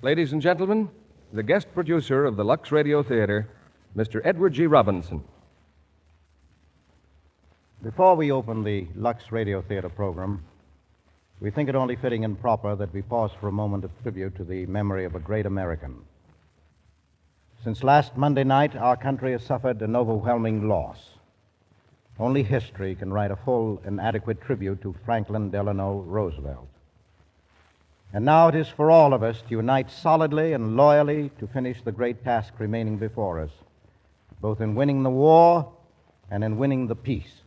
Ladies and gentlemen, the guest producer of the Lux Radio Theatre, Mr. Edward G. Robinson. Before we open the Lux Radio Theatre program, we think it only fitting and proper that we pause for a moment of tribute to the memory of a great American. Since last Monday night, our country has suffered an overwhelming loss. Only history can write a full and adequate tribute to Franklin Delano Roosevelt. And now it is for all of us to unite solidly and loyally to finish the great task remaining before us, both in winning the war and in winning the peace.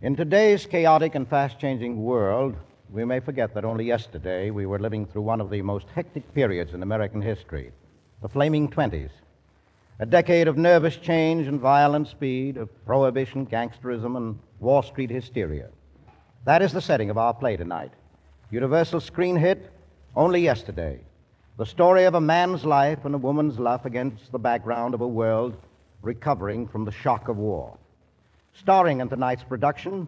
In today's chaotic and fast-changing world, we may forget that only yesterday we were living through one of the most hectic periods in American history, the Flaming 20s, a decade of nervous change and violent speed, of prohibition, gangsterism, and Wall Street hysteria. That is the setting of our play tonight. Universal screen hit, Only Yesterday, the story of a man's life and a woman's love against the background of a world recovering from the shock of war. Starring in tonight's production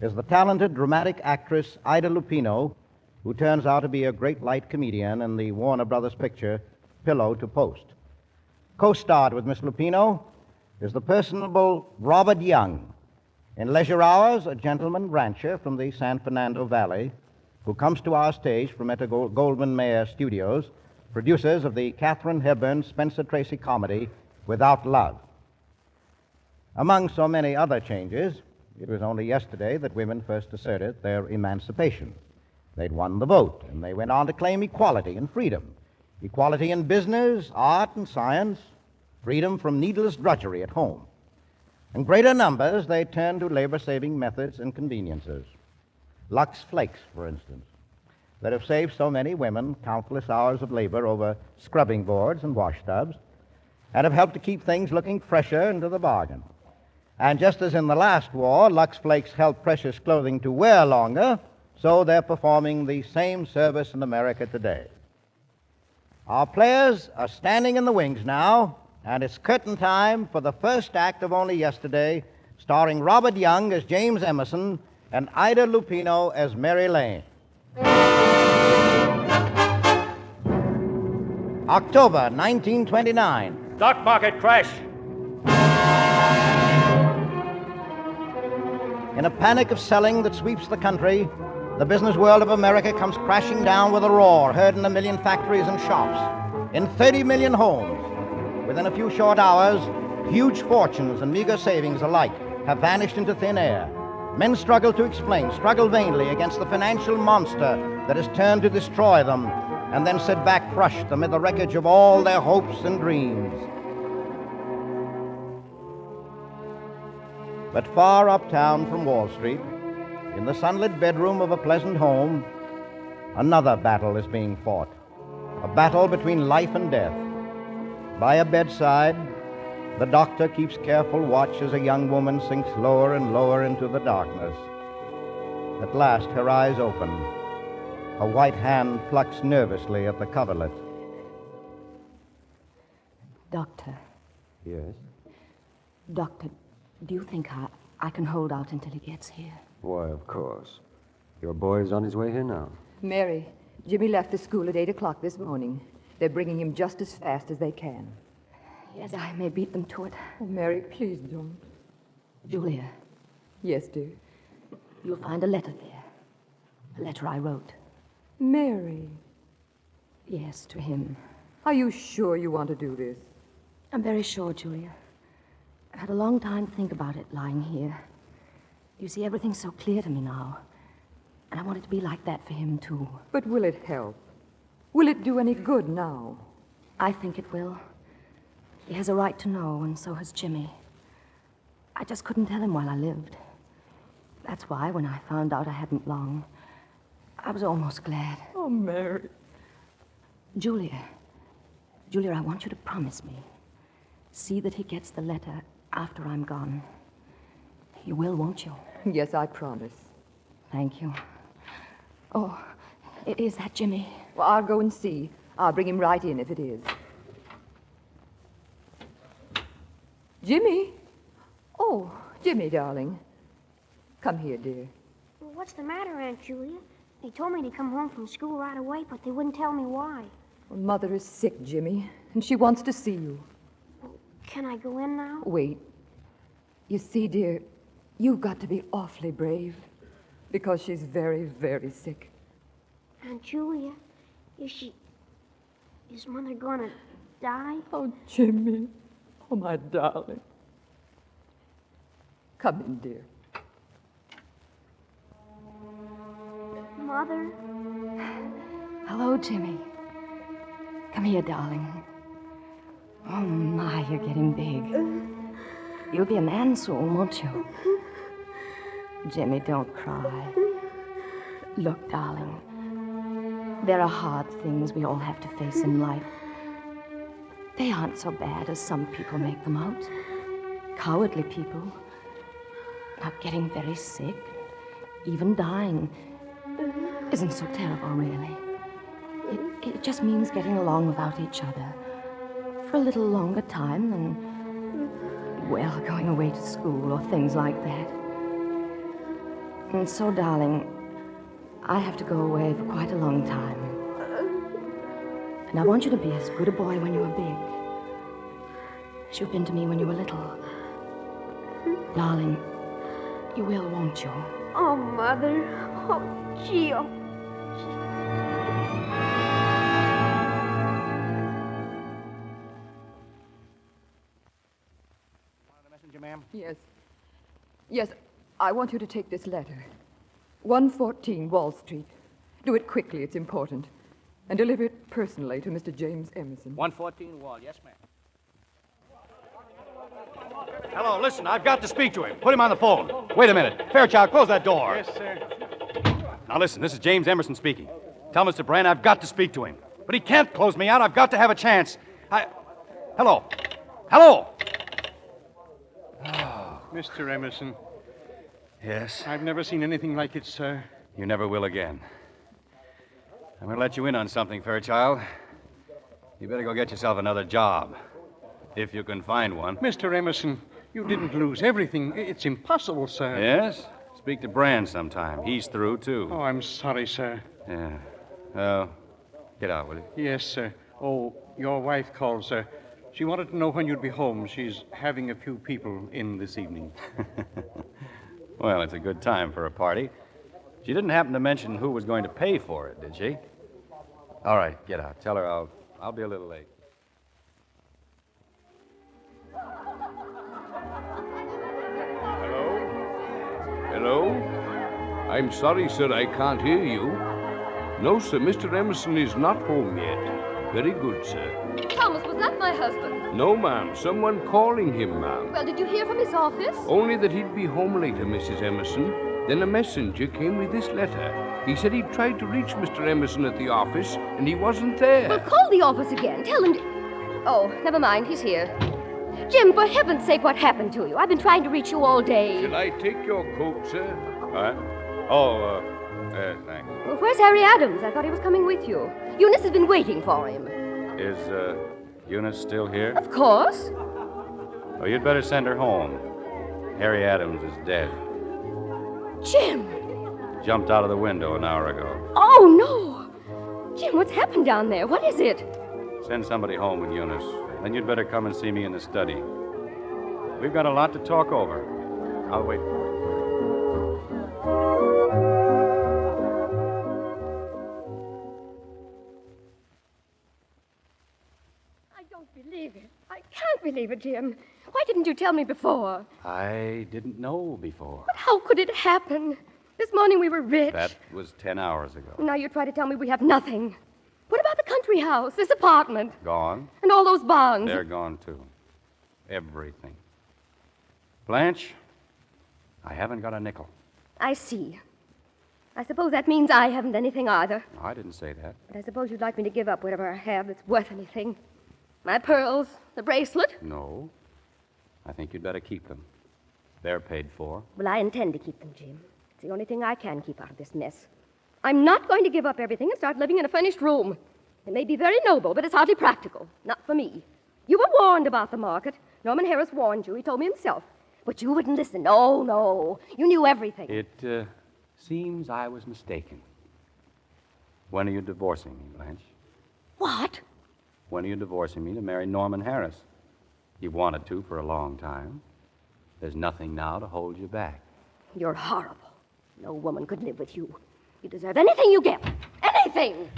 is the talented dramatic actress Ida Lupino, who turns out to be a great light comedian in the Warner Brothers picture Pillow to Post. Co-starred with Miss Lupino is the personable Robert Young. In leisure hours, a gentleman rancher from the San Fernando Valley who comes to our stage from Goldwyn Mayer Studios, producers of the Katharine Hepburn Spencer Tracy comedy Without Love. Among so many other changes, it was only yesterday that women first asserted their emancipation. They'd won the vote, and they went on to claim equality and freedom. Equality in business, art, and science, freedom from needless drudgery at home. In greater numbers, they turned to labor-saving methods and conveniences. Lux Flakes, for instance, that have saved so many women countless hours of labor over scrubbing boards and wash tubs, and have helped to keep things looking fresher into the bargain. And just as in the last war, Lux Flakes helped precious clothing to wear longer, so they're performing the same service in America today. Our players are standing in the wings now, and it's curtain time for the first act of Only Yesterday, starring Robert Young as James Emerson and Ida Lupino as Mary Lane. October 1929. Stock market crash. In a panic of selling that sweeps the country, the business world of America comes crashing down with a roar, heard in 1 million factories and shops, in 30 million homes. Within a few short hours, huge fortunes and meager savings alike have vanished into thin air. Men struggle to explain, struggle vainly against the financial monster that has turned to destroy them, and then sit back crushed amid the wreckage of all their hopes and dreams. But far uptown from Wall Street, in the sunlit bedroom of a pleasant home, another battle is being fought, a battle between life and death. By a bedside, the doctor keeps careful watch as a young woman sinks lower and lower into the darkness. At last, her eyes open. A white hand plucks nervously at the coverlet. Doctor. Yes? Doctor, do you think I can hold out until he gets here? Why, of course. Your boy's on his way here now. Mary, Jimmy left the school at 8 o'clock this morning. They're bringing him just as fast as they can. Yes, I may beat them to it. Oh, Mary, please don't. Julia. Yes, dear. You'll find a letter there. A letter I wrote. Mary. Yes, to him. Are you sure you want to do this? I'm very sure, Julia. I've had a long time to think about it lying here. You see, everything's so clear to me now. And I want it to be like that for him, too. But will it help? Will it do any good now? I think it will. He has a right to know, and so has Jimmy. I just couldn't tell him while I lived. That's why, when I found out I hadn't long, I was almost glad. Oh, Mary. Julia, I want you to promise me. See that he gets the letter after I'm gone. You will, won't you? Yes, I promise. Thank you. Oh, is that Jimmy? Well, I'll go and see. I'll bring him right in if it is. Jimmy? Oh, Jimmy, darling. Come here, dear. Well, what's the matter, Aunt Julia? They told me to come home from school right away, but they wouldn't tell me why. Well, Mother is sick, Jimmy, and she wants to see you. Well, can I go in now? Wait. You see, dear, you've got to be awfully brave because she's very, very sick. Aunt Julia, is Mother gonna die? Oh, Jimmy. Oh, my darling. Come in, dear. Mother? Hello, Jimmy. Come here, darling. Oh, my, you're getting big. You'll be a man soon, won't you? Jimmy, don't cry. Look, darling, there are hard things we all have to face in life. They aren't so bad as some people make them out. Cowardly people. Not getting very sick, even dying, isn't so terrible, really. It just means getting along without each other for a little longer time than, well, going away to school or things like that. And so, darling, I have to go away for quite a long time. And I want you to be as good a boy when you are big as you've been to me when you were little. Darling, you will, won't you? Oh, Mother. Oh, Gio. Messenger, ma'am? Yes. Yes, I want you to take this letter. 114 Wall Street. Do it quickly, it's important. And deliver it personally to Mr. James Emerson. 114 Wall, yes, ma'am. Hello, listen, I've got to speak to him. Put him on the phone. Wait a minute. Fairchild, close that door. Yes, sir. Now listen, this is James Emerson speaking. Tell Mr. Brand I've got to speak to him. But he can't close me out. I've got to have a chance. Hello? Hello? Mr. Emerson, Yes? I've never seen anything like it, sir. You never will again. I'm going to let you in on something, Fairchild. You better go get yourself another job. If you can find one. Mr. Emerson, you didn't lose everything. It's impossible, sir. Yes? Speak to Brand sometime. He's through, too. Oh, I'm sorry, sir. Yeah. Oh, get out, will you? Yes, sir. Oh, your wife called, sir. She wanted to know when you'd be home. She's having a few people in this evening. Well, it's a good time for a party. She didn't happen to mention who was going to pay for it, did she? All right, get out. Tell her I'll be a little late. Hello? I'm sorry, sir, I can't hear you. No, sir, Mr. Emerson is not home yet. Very good, sir. Thomas, was that my husband? No, ma'am. Someone calling him, ma'am. Well, did you hear from his office? Only that he'd be home later, Mrs. Emerson. Then a messenger came with this letter. He said he'd tried to reach Mr. Emerson at the office, and he wasn't there. Well, call the office again. Tell him to... Oh, never mind. He's here. Jim, for heaven's sake, what happened to you? I've been trying to reach you all day. Shall I take your coat, sir? What? Oh, thanks. Well, where's Harry Adams? I thought he was coming with you. Eunice has been waiting for him. Is, Eunice still here? Of course. Oh, you'd better send her home. Harry Adams is dead. Jim! Jumped out of the window an hour ago. Oh, no! Jim, what's happened down there? What is it? Send somebody home with Eunice. Then you'd better come and see me in the study. We've got a lot to talk over. I'll wait for you. I don't believe it. I can't believe it, Jim. Why didn't you tell me before? I didn't know before. But how could it happen? This morning we were rich. That was 10 hours ago. Now you try to tell me we have nothing. What about the country house, this apartment, Gone? and all those bonds? They're gone, too. Everything. Blanche, I haven't got a nickel. I see. I suppose that means I haven't anything either. No, I didn't say that. But I suppose you'd like me to give up whatever I have that's worth anything. My pearls, the bracelet. No. I think you'd better keep them. They're paid for. Well, I intend to keep them, Jim. It's the only thing I can keep out of this mess. I'm not going to give up everything and start living in a furnished room. It may be very noble, but it's hardly practical. Not for me. You were warned about the market. Norman Harris warned you. He told me himself. But you wouldn't listen. No. You knew everything. It seems I was mistaken. When are you divorcing me, Blanche? What? When are you divorcing me to marry Norman Harris? You've wanted to for a long time. There's nothing now to hold you back. You're horrible. No woman could live with you. You deserve anything you get. Anything!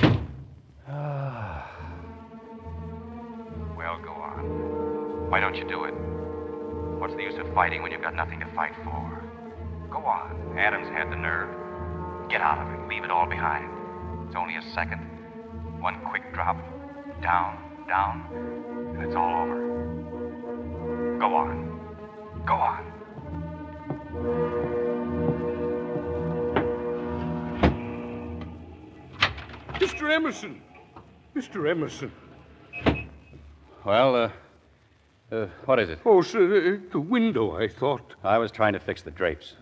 Well, go on. Why don't you do it? What's the use of fighting when you've got nothing to fight for? Go on. Adams had the nerve. Get out of it. Leave it all behind. It's only a second. One quick drop. Down, and it's all over. Go on. Go on. Mr. Emerson! Mr. Emerson. Well, what is it? Oh, sir, the window, I thought. I was trying to fix the drapes.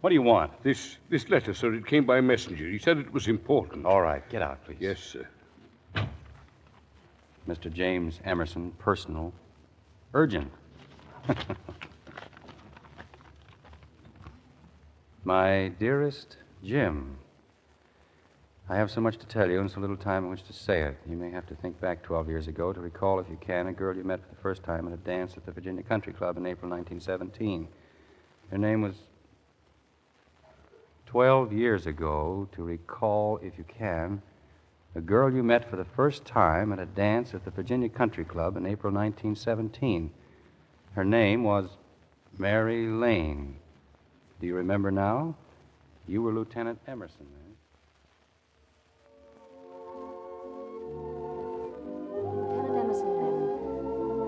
What do you want? This letter, sir, it came by messenger. He said it was important. All right, get out, please. Yes, sir. Mr. James Emerson, personal, urgent. My dearest Jim, I have so much to tell you and so little time in which to say it. You may have to think back 12 years ago to recall, if you can, a girl you met for the first time at a dance at the Virginia Country Club in April 1917. Her name was 12 years ago to recall, if you can, a girl you met for the first time at a dance at the Virginia Country Club in April 1917. Her name was Mary Lane. Do you remember now? You were Lieutenant Emerson then.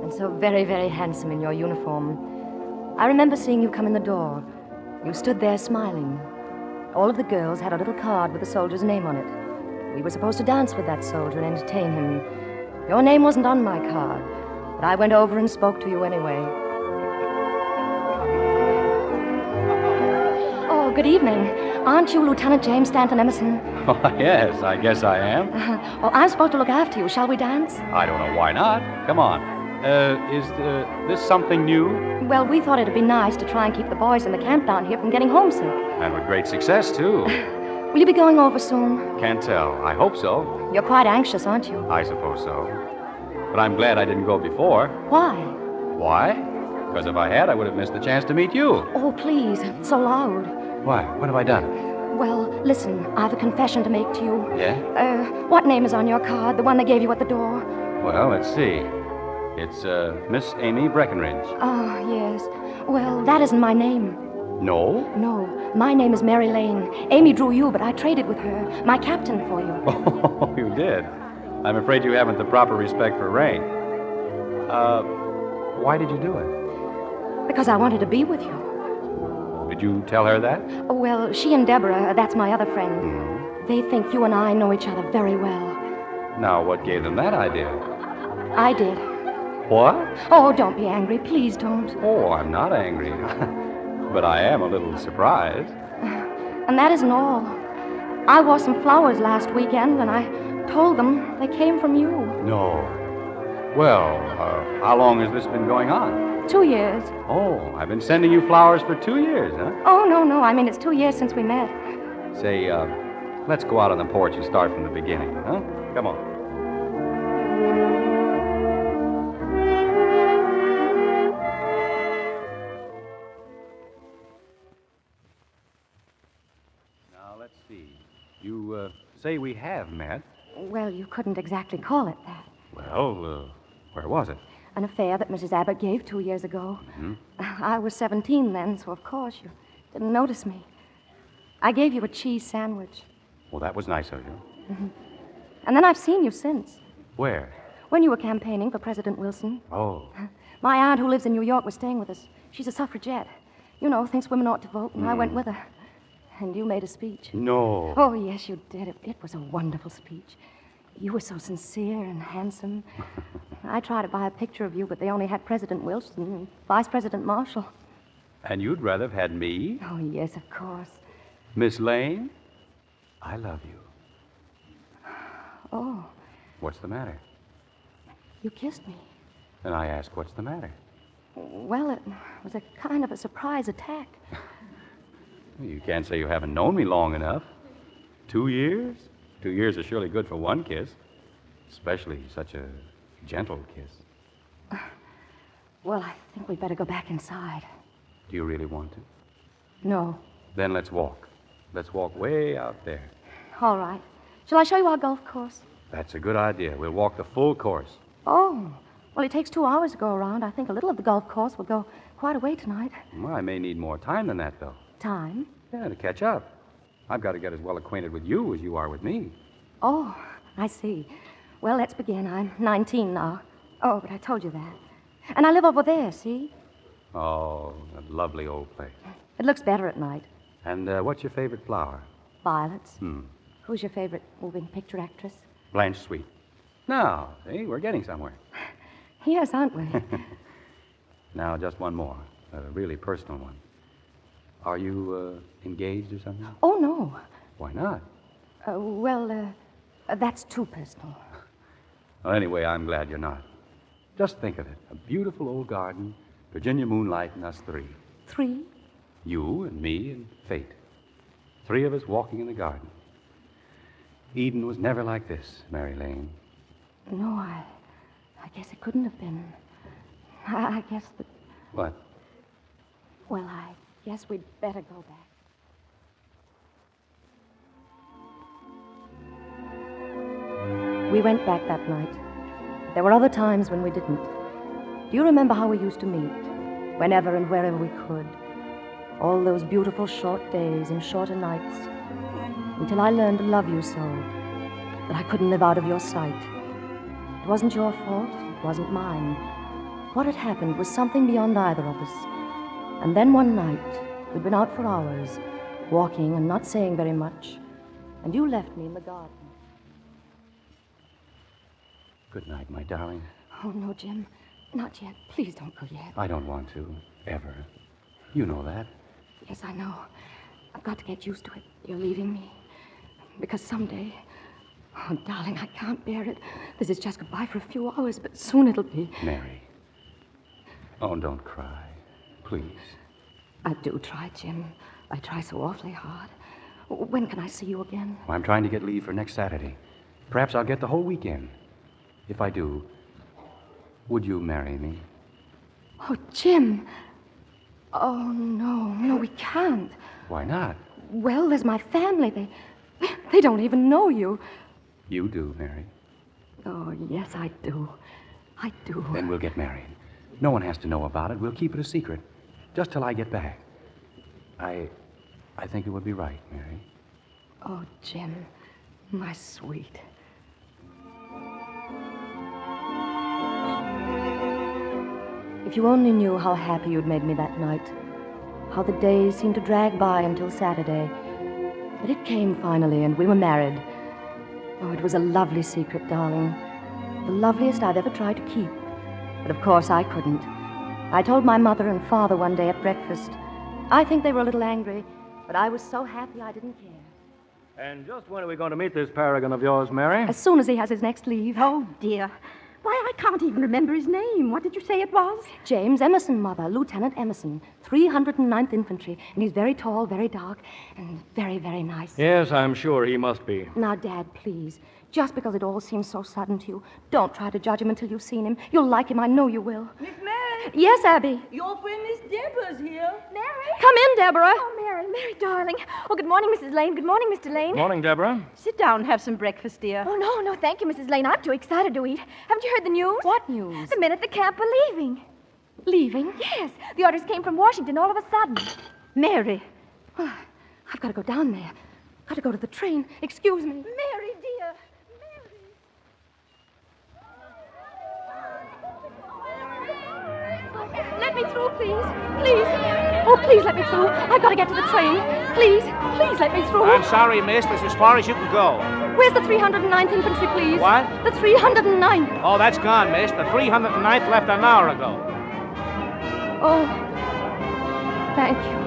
And so very, very handsome in your uniform. I remember seeing you come in the door. You stood there smiling. All of the girls had a little card with the soldier's name on it. We were supposed to dance with that soldier and entertain him. Your name wasn't on my card, but I went over and spoke to you anyway. Oh, good evening. Aren't you Lieutenant James Stanton Emerson? Oh, yes, I guess I am. Well, I'm supposed to look after you. Shall we dance? I don't know why not. Come on. Is this something new? Well, we thought it'd be nice to try and keep the boys in the camp down here from getting homesick. And with great success, too. Will you be going over soon? Can't tell. I hope so. You're quite anxious, aren't you? I suppose so. But I'm glad I didn't go before. Why? Why? Because if I had, I would have missed the chance to meet you. Oh, please. It's so loud. Why? What have I done? Well, listen, I've a confession to make to you. Yeah? What name is on your card, the one they gave you at the door? Well, let's see. It's, Miss Amy Breckenridge. Oh, yes. Well, that isn't my name. No? No. My name is Mary Lane. Amy drew you, but I traded with her. My captain for you. Oh, you did? I'm afraid you haven't the proper respect for rank. Why did you do it? Because I wanted to be with you. Did you tell her that? Oh, well, she and Deborah, that's my other friend. They think you and I know each other very well. Now, what gave them that idea? I did. What? Oh, don't be angry. Please don't. Oh, I'm not angry. But I am a little surprised. And that isn't all. I wore some flowers last weekend, and I told them they came from you. No. Well, how long has this been going on? 2 years. Oh, I've been sending you flowers for 2 years, huh? Oh, no. I mean, it's 2 years since we met. Say, let's go out on the porch and start from the beginning, huh? Come on. You say we have met. Well, you couldn't exactly call it that. Well, where was it? An affair that Mrs. Abbott gave 2 years ago. Mm-hmm. I was 17 then, so of course you didn't notice me. I gave you a cheese sandwich. Well, that was nice of you. Mm-hmm. And then I've seen you since. Where? When you were campaigning for President Wilson. Oh. My aunt, who lives in New York, was staying with us. She's a suffragette. You know, thinks women ought to vote, and I went with her. And you made a speech. No. Oh, yes, you did. It was a wonderful speech. You were so sincere and handsome. I tried to buy a picture of you, but they only had President Wilson and Vice President Marshall. And you'd rather have had me? Oh, yes, of course. Miss Lane, I love you. Oh, What's the matter? you kissed me. And I ask, what's the matter? Well, it was a kind of a surprise attack. You can't say you haven't known me long enough. 2 years? 2 years is surely good for one kiss. Especially such a gentle kiss. Well, I think we'd better go back inside. Do you really want to? No. Then let's walk. Let's walk way out there. All right. Shall I show you our golf course? That's a good idea. We'll walk the full course. Oh, well, it takes 2 hours to go around. I think a little of the golf course will go quite a way tonight. Well, I may need more time than that, though. Time? Yeah, to catch up. I've got to get as well acquainted with you as you are with me. Oh, I see. Well, let's begin. I'm 19 now. Oh, but I told you that. And I live over there, see? Oh, a lovely old place. It looks better at night. And what's your favorite flower? Violets. Hmm. Who's your favorite moving picture actress? Blanche Sweet. Now, see, we're getting somewhere. Yes, aren't we? Now, just one more. A really personal one. Are you engaged or something? Oh, no. Why not? That's too personal. Well, anyway, I'm glad you're not. Just think of it. A beautiful old garden, Virginia moonlight, and us three. 3? You and me and fate. 3 of us walking in the garden. Eden was never like this, Mary Lane. No, I guess it couldn't have been. I guess that... What? Well, I guess we'd better go back. We went back that night. There were other times when we didn't. Do you remember how we used to meet? Whenever and wherever we could. All those beautiful short days and shorter nights. Until I learned to love you so that I couldn't live out of your sight. It wasn't your fault. It wasn't mine. What had happened was something beyond either of us. And then one night, we'd been out for hours, walking and not saying very much, and you left me in the garden. Good night, my darling. Oh, no, Jim. Not yet. Please don't go yet. I don't want to, ever. You know that. Yes, I know. I've got to get used to it. You're leaving me. Because someday... Oh, darling, I can't bear it. This is just goodbye for a few hours, but soon it'll be... Mary. Oh, don't cry. Please. I do try, Jim. I try so awfully hard. When can I see you again? Well, I'm trying to get leave for next Saturday. Perhaps I'll get the whole weekend. If I do, would you marry me? Oh, Jim. Oh, no, we can't. Why not? Well, there's my family. They don't even know you. You do, Mary. Oh, yes, I do. I do. Then we'll get married. No one has to know about it. We'll keep it a secret. Just till I get back. I think it would be right, Mary. Oh, Jim, my sweet. If you only knew how happy you'd made me that night. How the days seemed to drag by until Saturday. But it came finally, and we were married. Oh, it was a lovely secret, darling. The loveliest I've ever tried to keep. But of course I couldn't. I told my mother and father one day at breakfast. I think they were a little angry, but I was so happy I didn't care. And just when are we going to meet this paragon of yours, Mary? As soon as he has his next leave. Oh, dear. Why, I can't even remember his name. What did you say it was? James Emerson, Mother. Lieutenant Emerson. 309th Infantry. And he's very tall, very dark, and very, very nice. Yes, I'm sure he must be. Now, Dad, please. Just because it all seems so sudden to you, don't try to judge him until you've seen him. You'll like him, I know you will. Miss Mary? Yes, Abby? Your friend Miss Deborah's here. Mary? Come in, Deborah. Oh, Mary, darling. Oh, good morning, Mrs. Lane. Good morning, Mr. Lane. Morning, Deborah. Sit down and have some breakfast, dear. Oh, no, thank you, Mrs. Lane. I'm too excited to eat. Haven't you heard the news? What news? The men at the camp are leaving. Leaving? Yes. The orders came from Washington all of a sudden. Mary. Oh, I've got to go down there. Got to go to the train. Excuse me. Mary, dear. Let me through, please. Please. Oh, please let me through. I've got to get to the train. Please let me through. I'm sorry, miss. That's as far as you can go. Where's the 309th Infantry, please? What? The 309th. Oh, that's gone, miss. The 309th left an hour ago. Oh, thank you.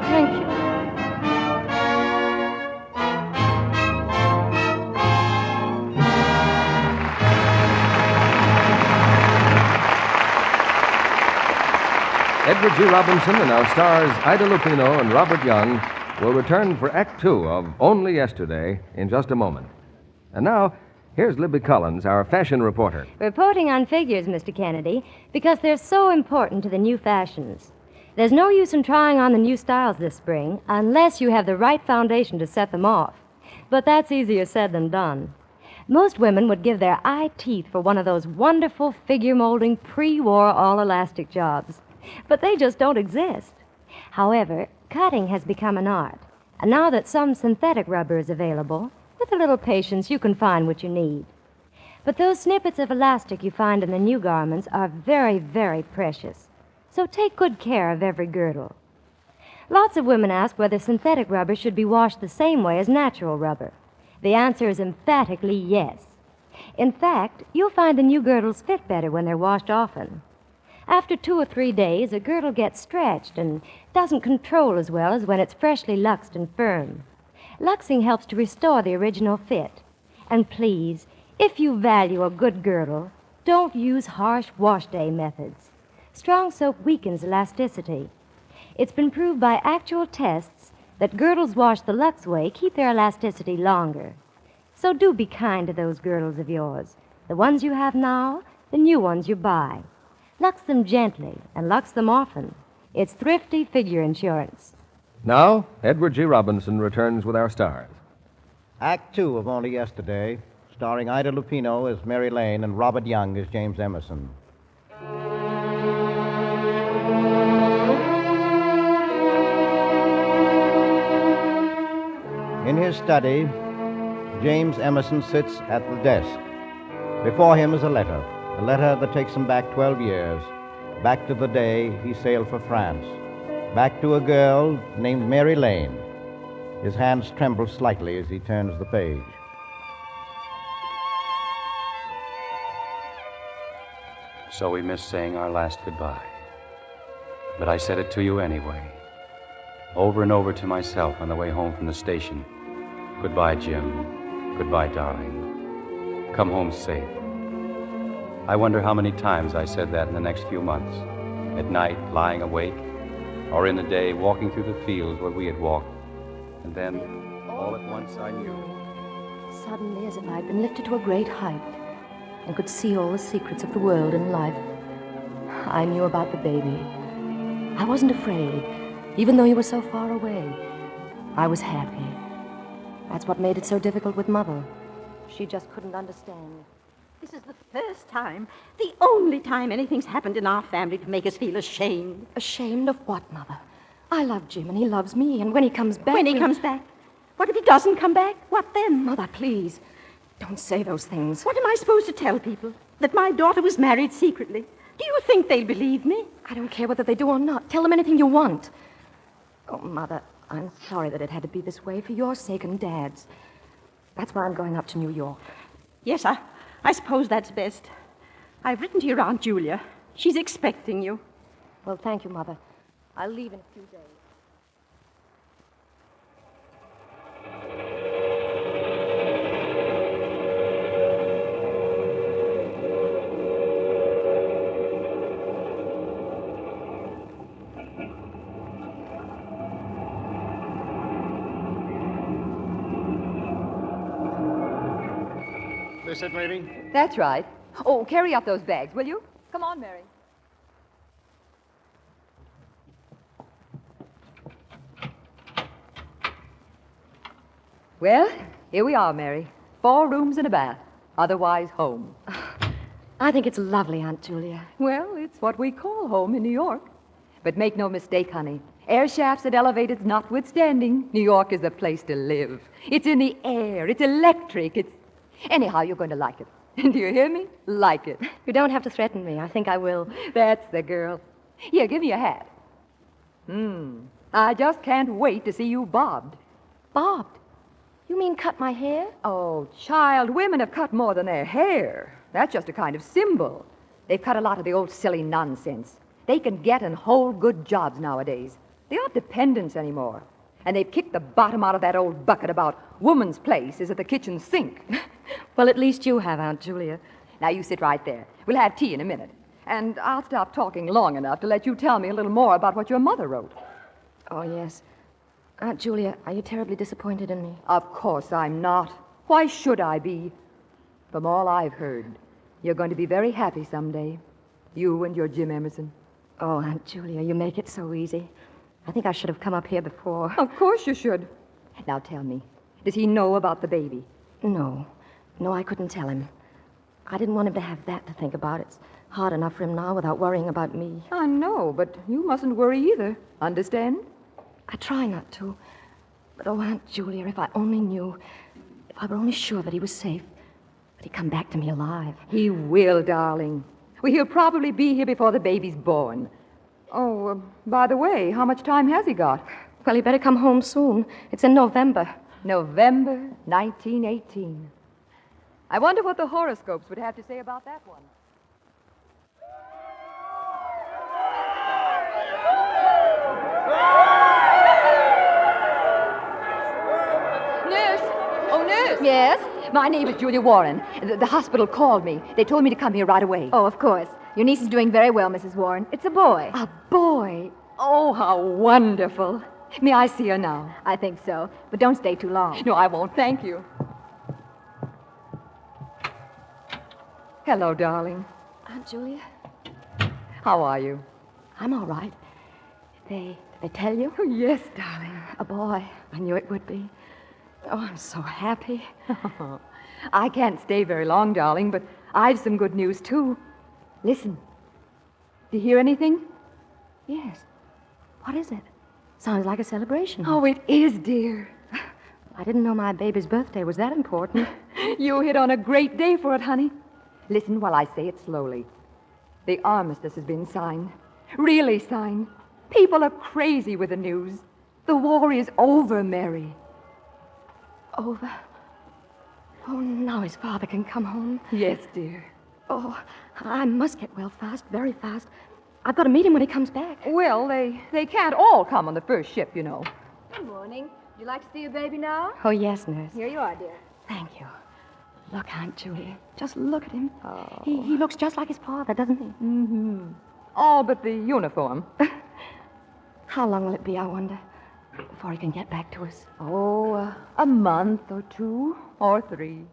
Thank you. Edward G. Robinson and our stars Ida Lupino and Robert Young will return for Act Two of Only Yesterday in just a moment. And now, here's Libby Collins, our fashion reporter. Reporting on figures, Mr. Kennedy, because they're so important to the new fashions. There's no use in trying on the new styles this spring unless you have the right foundation to set them off. But that's easier said than done. Most women would give their eye teeth for one of those wonderful figure-molding pre-war all-elastic jobs. But they just don't exist. However, cutting has become an art. And now that some synthetic rubber is available, with a little patience, you can find what you need. But those snippets of elastic you find in the new garments are very, very precious. So take good care of every girdle. Lots of women ask whether synthetic rubber should be washed the same way as natural rubber. The answer is emphatically yes. In fact, you'll find the new girdles fit better when they're washed often. After 2 or 3 days, a girdle gets stretched and doesn't control as well as when it's freshly luxed and firm. Luxing helps to restore the original fit. And please, if you value a good girdle, don't use harsh wash day methods. Strong soap weakens elasticity. It's been proved by actual tests that girdles washed the Lux way keep their elasticity longer. So do be kind to those girdles of yours. The ones you have now, the new ones you buy. Lux them gently and lux them often. It's thrifty figure insurance. Now, Edward G. Robinson returns with our stars. Act Two of Only Yesterday, starring Ida Lupino as Mary Lane and Robert Young as James Emerson. In his study, James Emerson sits at the desk. Before him is a letter that takes him back 12 years, back to the day he sailed for France, back to a girl named Mary Lane. His hands tremble slightly as he turns the page. So we missed saying our last goodbye. But I said it to you anyway, over and over to myself on the way home from the station. Goodbye, Jim. Goodbye, darling. Come home safe. I wonder how many times I said that in the next few months. At night, lying awake, or in the day, walking through the fields where we had walked. And then, all at once, I knew. Suddenly, as if I'd been lifted to a great height and could see all the secrets of the world and life, I knew about the baby. I wasn't afraid, even though he was so far away. I was happy. That's what made it so difficult with Mother. She just couldn't understand. This is the first time, the only time anything's happened in our family to make us feel ashamed. Ashamed of what, Mother? I love Jim and he loves me, and when he comes back... When he comes back? What if he doesn't come back? What then? Mother, please, don't say those things. What am I supposed to tell people? That my daughter was married secretly? Do you think they'll believe me? I don't care whether they do or not. Tell them anything you want. Oh, Mother, I'm sorry that it had to be this way for your sake and Dad's. That's why I'm going up to New York. Yes, I suppose that's best. I've written to your Aunt Julia. She's expecting you. Well, thank you, Mother. I'll leave in a few days. This it, lady? That's right. Oh, carry up those bags, will you? Come on, Mary. Well, here we are, Mary. 4 rooms and a bath. Otherwise, home. I think it's lovely, Aunt Julia. Well, it's what we call home in New York. But make no mistake, honey. Air shafts and elevators notwithstanding, New York is the place to live. It's in the air. It's electric. It's... Anyhow, you're going to like it. Do you hear me? Like it. You don't have to threaten me. I think I will. That's the girl. Here, give me your hat. I just can't wait to see you bobbed. Bobbed? You mean cut my hair? Oh, child, women have cut more than their hair. That's just a kind of symbol. They've cut a lot of the old silly nonsense. They can get and hold good jobs nowadays. They aren't dependents anymore. And they've kicked the bottom out of that old bucket about woman's place is at the kitchen sink. Well, at least you have, Aunt Julia. Now, you sit right there. We'll have tea in a minute. And I'll stop talking long enough to let you tell me a little more about what your mother wrote. Oh, yes. Aunt Julia, are you terribly disappointed in me? Of course I'm not. Why should I be? From all I've heard, you're going to be very happy someday. You and your Jim Emerson. Oh, Aunt Julia, you make it so easy. I think I should have come up here before. Of course you should. Now tell me, does he know about the baby? No. No, I couldn't tell him. I didn't want him to have that to think about. It's hard enough for him now without worrying about me. I know, but you mustn't worry either. Understand? I try not to. But, oh, Aunt Julia, if I only knew, if I were only sure that he was safe, that he'd come back to me alive. He will, darling. Well, he'll probably be here before the baby's born. Oh, by the way, how much time has he got? Well, he better come home soon. It's in November. November 1918. I wonder what the horoscopes would have to say about that one. Nurse! Oh, nurse! Yes? My name is Julia Warren. The hospital called me. They told me to come here right away. Oh, of course. Your niece is doing very well, Mrs. Warren. It's a boy. A boy? Oh, how wonderful. May I see her now? I think so. But don't stay too long. No, I won't. Thank you. Hello, darling. Aunt Julia? How are you? I'm all right. Did they tell you? Oh, yes, darling. A boy. I knew it would be. Oh, I'm so happy. I can't stay very long, darling, but I've some good news, too. Listen. Do you hear anything? Yes. What is it? Sounds like a celebration. Oh, it is, dear. I didn't know my baby's birthday was that important. You hit on a great day for it, honey. Listen while I say it slowly. The armistice has been signed. Really signed. People are crazy with the news. The war is over, Mary. Over? Oh, now his father can come home. Yes, dear. Oh, I must get well fast, very fast. I've got to meet him when he comes back. Well, they can't all come on the first ship, you know. Good morning. Would you like to see your baby now? Oh, yes, nurse. Here you are, dear. Thank you. Look, Aunt Julia. Just look at him. Oh. He looks just like his father, doesn't he? Mm-hmm. All but the uniform. How long will it be, I wonder, before he can get back to us? Oh, a month or 2 or 3.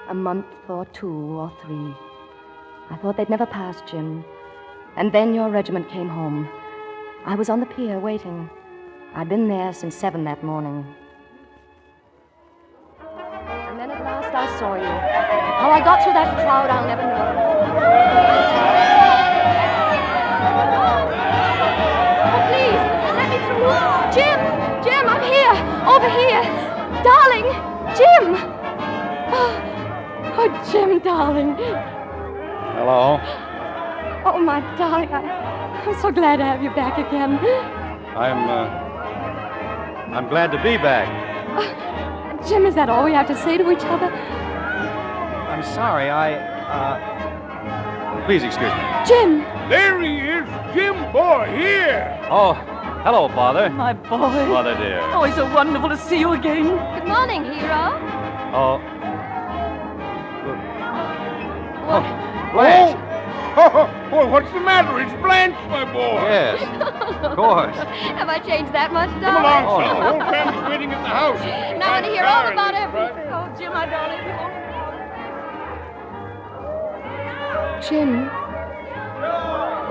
A month or 2 or 3. I thought they'd never pass, Jim. And then your regiment came home. I was on the pier waiting. I'd been there since 7 that morning. And then at last I saw you. How I got through that crowd, I'll never know. Oh, please, let me through. Jim! Jim, I'm here! Over here! Darling! Jim! Oh, Jim, darling. Hello. Oh, my darling, I'm so glad to have you back again. I'm glad to be back. Jim, is that all we have to say to each other? I'm sorry, please excuse me. Jim! There he is, Jim Boy, here. Oh, hello, Father. My boy. Mother dear. Oh, it's so wonderful to see you again. Good morning, hero. Oh. Blanche. Oh, what's the matter? It's Blanche, my boy. Yes, of course. Have I changed that much, darling? Come along, Oh, son. no. The whole family's waiting at the house. And I want to hear all about everything. Oh, Jim, my darling. Jim.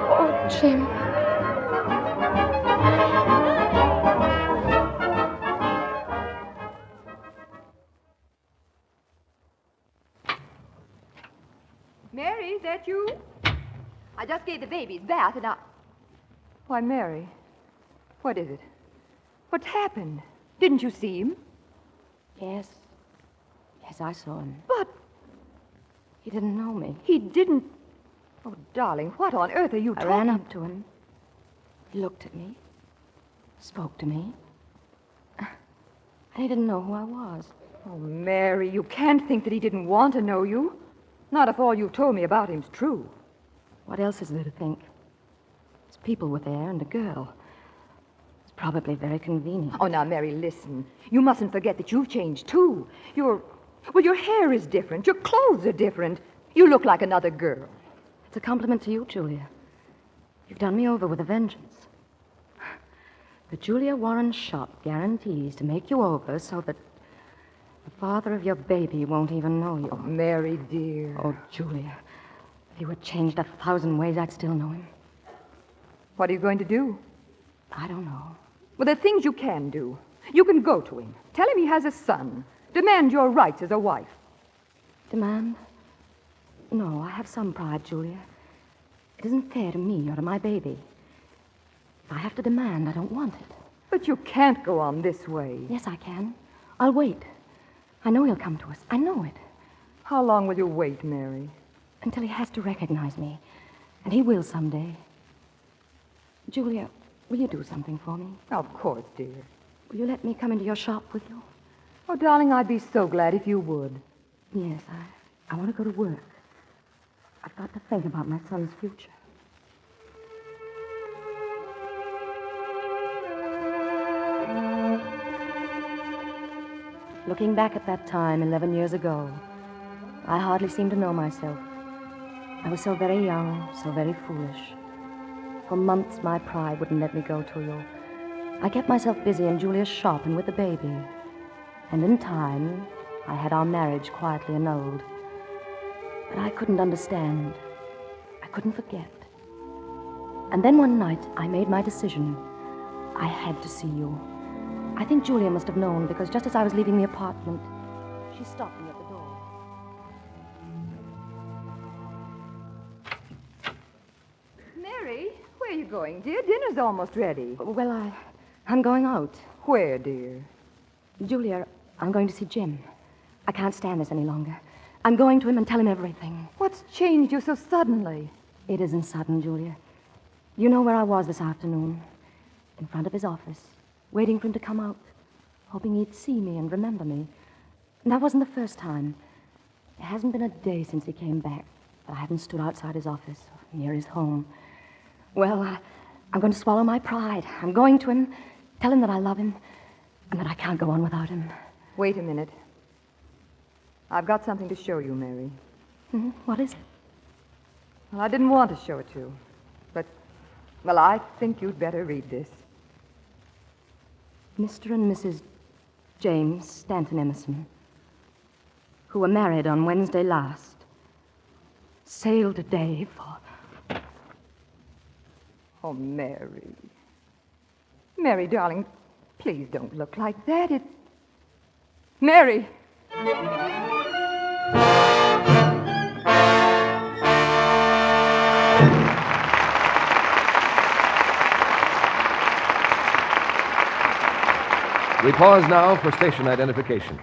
Oh, Jim. Mary, is that you? I just gave the baby his bath and Why, Mary, what is it? What's happened? Didn't you see him? Yes. Yes, I saw him. But He didn't know me. He didn't... Oh, darling, what on earth are you I talking... ran up to him. He looked at me. Spoke to me. And he didn't know who I was. Oh, Mary, you can't think that he didn't want to know you. Not if all you've told me about him's true. What else is there to think? There's people were there and a girl. It's probably very convenient. Oh, now, Mary, listen. You mustn't forget that you've changed, too. Your hair is different. Your clothes are different. You look like another girl. It's a compliment to you, Julia. You've done me over with a vengeance. The Julia Warren shop guarantees to make you over so that the father of your baby won't even know you. Oh, Mary, dear. Oh, Julia. If he were changed 1,000 ways, I'd still know him. What are you going to do? I don't know. Well, there are things you can do. You can go to him. Tell him he has a son. Demand your rights as a wife. Demand? No, I have some pride, Julia. It isn't fair to me or to my baby. If I have to demand, I don't want it. But you can't go on this way. Yes, I can. I'll wait. I know he'll come to us. I know it. How long will you wait, Mary? Until he has to recognize me. And he will someday. Julia, will you do something for me? Of course, dear. Will you let me come into your shop with you? Oh, darling, I'd be so glad if you would. Yes, I want to go to work. I've got to think about my son's future. Looking back at that time 11 years ago, I hardly seem to know myself. I was so very young, so very foolish. For months, my pride wouldn't let me go to you. I kept myself busy in Julia's shop and with the baby. And in time, I had our marriage quietly annulled. But I couldn't understand. I couldn't forget. And then one night, I made my decision. I had to see you. I think Julia must have known, because just as I was leaving the apartment, she stopped me at the door. Mary, where are you going, dear? Dinner's almost ready. Well, I'm going out. Where, dear? Julia, I'm going to see Jim. I can't stand this any longer. I'm going to him and tell him everything. What's changed you so suddenly? It isn't sudden, Julia. You know where I was this afternoon. In front of his office, waiting for him to come out, hoping he'd see me and remember me. And that wasn't the first time. It hasn't been a day since he came back that I haven't stood outside his office or near his home. Well, I'm going to swallow my pride. I'm going to him, tell him that I love him, and that I can't go on without him. Wait a minute. I've got something to show you, Mary. Mm-hmm. What is it? Well, I didn't want to show it to you, but, well, I think you'd better read this. Mr. and Mrs. James Stanton Emerson, who were married on Wednesday last, sailed today for... Oh, Mary. Mary, darling, please don't look like that. It's... Mary! We pause now for station identification.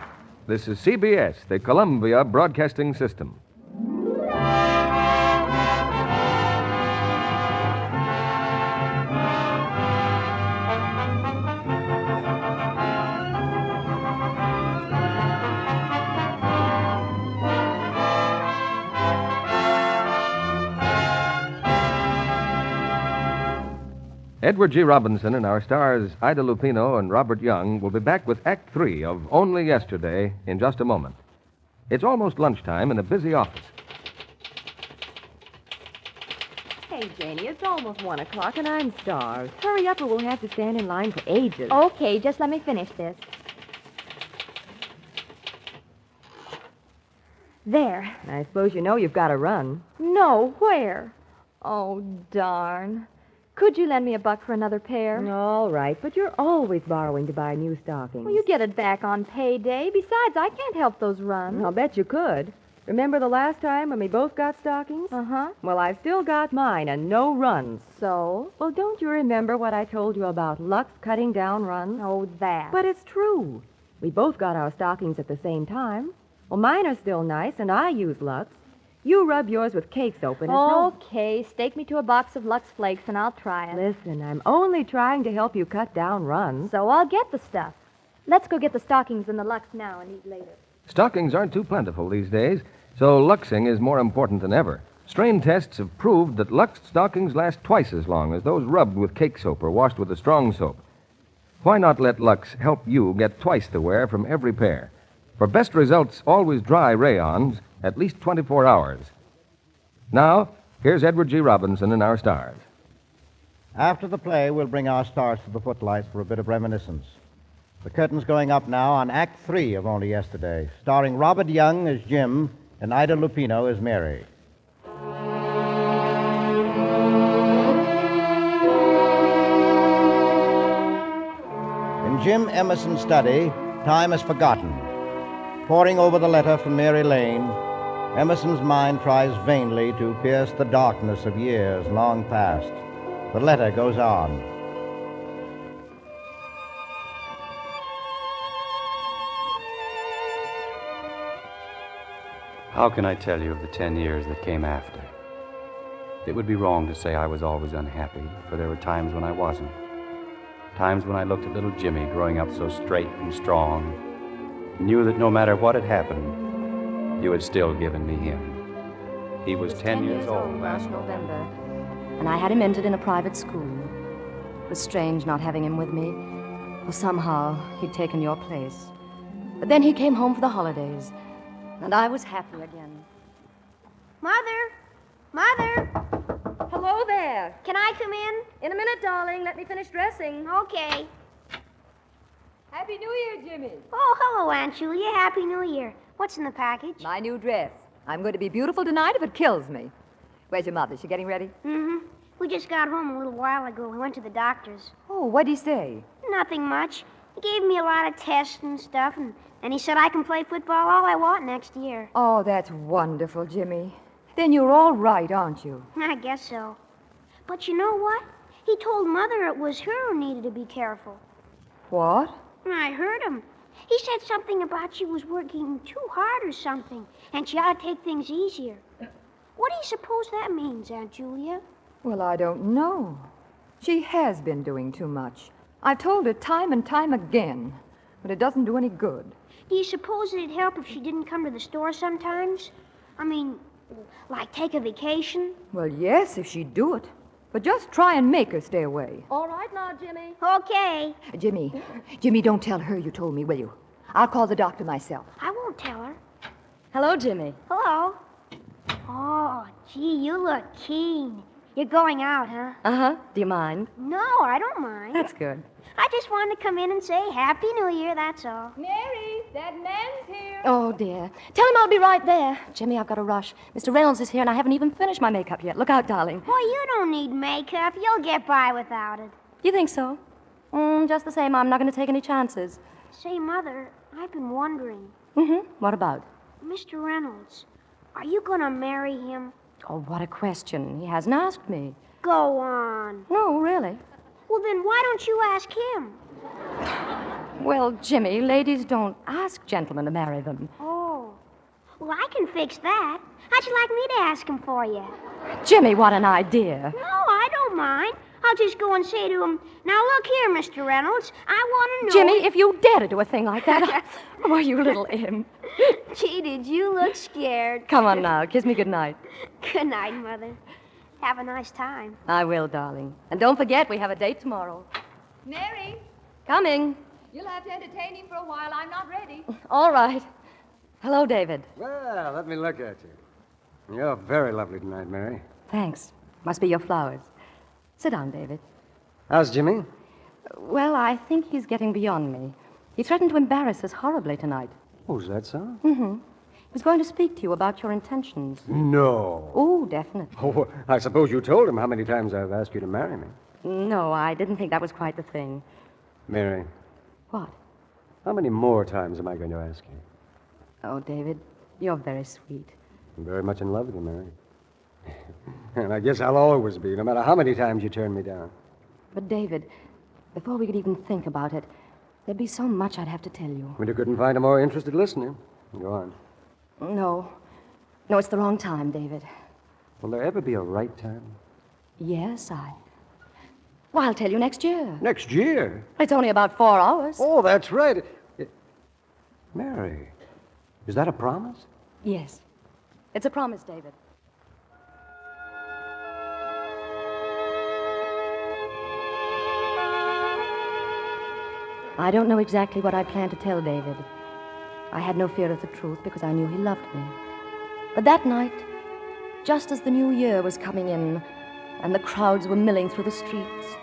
This is CBS, the Columbia Broadcasting System. Edward G. Robinson and our stars Ida Lupino and Robert Young will be back with Act 3 of Only Yesterday in just a moment. It's almost lunchtime in a busy office. Hey, Janie, it's almost 1 o'clock and I'm starved. Hurry up or we'll have to stand in line for ages. Okay, just let me finish this. There. I suppose you know you've got to run. No, where? Oh, darn. Could you lend me $1 for another pair? All right, but you're always borrowing to buy new stockings. Well, you get it back on payday. Besides, I can't help those runs. I'll bet you could. Remember the last time when we both got stockings? Uh-huh. Well, I've still got mine and no runs. So? Well, don't you remember what I told you about Lux cutting down runs? Oh, that. But it's true. We both got our stockings at the same time. Well, mine are still nice, and I use Lux. You rub yours with cake soap and it's no... Okay, stake me to a box of Lux Flakes and I'll try it. Listen, I'm only trying to help you cut down runs. So I'll get the stuff. Let's go get the stockings and the Lux now and eat later. Stockings aren't too plentiful these days, so luxing is more important than ever. Strain tests have proved that Lux stockings last twice as long as those rubbed with cake soap or washed with a strong soap. Why not let Lux help you get twice the wear from every pair? For best results, always dry rayons, at least 24 hours. Now, here's Edward G. Robinson and our stars. After the play, we'll bring our stars to the footlights for a bit of reminiscence. The curtain's going up now on Act 3 of Only Yesterday, starring Robert Young as Jim and Ida Lupino as Mary. In Jim Emerson's study, time is forgotten. Poring over the letter from Mary Lane, Emerson's mind tries vainly to pierce the darkness of years long past. The letter goes on. How can I tell you of the 10 years that came after? It would be wrong to say I was always unhappy, for there were times when I wasn't. Times when I looked at little Jimmy growing up so straight and strong, knew that no matter what had happened, you had still given me him. He was 10 years old last November, and I had him entered in a private school. It was strange not having him with me, for somehow he'd taken your place. But then he came home for the holidays, and I was happy again. Mother! Mother! Hello there. Can I come in? In a minute, darling. Let me finish dressing. Okay. Happy New Year, Jimmy. Oh, hello, Aunt Julia. Happy New Year. What's in the package? My new dress. I'm going to be beautiful tonight if it kills me. Where's your mother? She getting ready? Mm-hmm. We just got home a little while ago. We went to the doctor's. Oh, what'd he say? Nothing much. He gave me a lot of tests and stuff, and he said I can play football all I want next year. Oh, that's wonderful, Jimmy. Then you're all right, aren't you? I guess so. But you know what? He told Mother it was her who needed to be careful. What? I heard him. He said something about she was working too hard or something, and she ought to take things easier. What do you suppose that means, Aunt Julia? Well, I don't know. She has been doing too much. I've told her time and time again, but it doesn't do any good. Do you suppose it'd help if she didn't come to the store sometimes? I mean, like take a vacation? Well, yes, if she'd do it. But just try and make her stay away. All right now, Jimmy. Okay. Jimmy, don't tell her you told me, will you? I'll call the doctor myself. I won't tell her. Hello, Jimmy. Hello. Oh, gee, you look keen. You're going out, huh? Uh-huh. Do you mind? No, I don't mind. That's good. I just wanted to come in and say Happy New Year, that's all. Mary, that man's here. Oh, dear. Tell him I'll be right there. Jimmy, I've got to rush. Mr. Reynolds is here, and I haven't even finished my makeup yet. Look out, darling. Boy, you don't need makeup. You'll get by without it. You think so? Just the same, I'm not going to take any chances. Say, Mother, I've been wondering. Mm-hmm. What about? Mr. Reynolds, are you going to marry him? Oh, what a question. He hasn't asked me. Go on. No, really. Well, then why don't you ask him? Well, Jimmy, ladies don't ask gentlemen to marry them. Oh. Well, I can fix that. How'd you like me to ask him for you? Jimmy, what an idea. No, I don't mind. I'll just go and say to him, now look here, Mr. Reynolds, I want to know... Jimmy, if you dare to do a thing like that... Oh, you little imp. Gee, did you look scared? Come on now, kiss me goodnight. Good night, Mother. Have a nice time. I will, darling. And don't forget, we have a date tomorrow. Mary. Coming. You'll have to entertain me for a while. I'm not ready. All right. Hello, David. Well, let me look at you. You're very lovely tonight, Mary. Thanks. Must be your flowers. Sit down, David. How's Jimmy? Well, I think he's getting beyond me. He threatened to embarrass us horribly tonight. Oh, is that so? Mm-hmm. He was going to speak to you about your intentions. No. Oh, definitely. Oh, I suppose you told him how many times I've asked you to marry me. No, I didn't think that was quite the thing. Mary. What? How many more times am I going to ask you? Oh, David, you're very sweet. I'm very much in love with you, Mary. And I guess I'll always be, no matter how many times you turn me down. But, David, before we could even think about it, there'd be so much I'd have to tell you. Well, you couldn't find a more interested listener. Go on. No. No, it's the wrong time, David. Will there ever be a right time? Yes, Well, I'll tell you next year. Next year? It's only about 4 hours. Oh, that's right. Mary, is that a promise? Yes. It's a promise, David. I don't know exactly what I planned to tell David. I had no fear of the truth because I knew he loved me. But that night, just as the new year was coming in and the crowds were milling through the streets,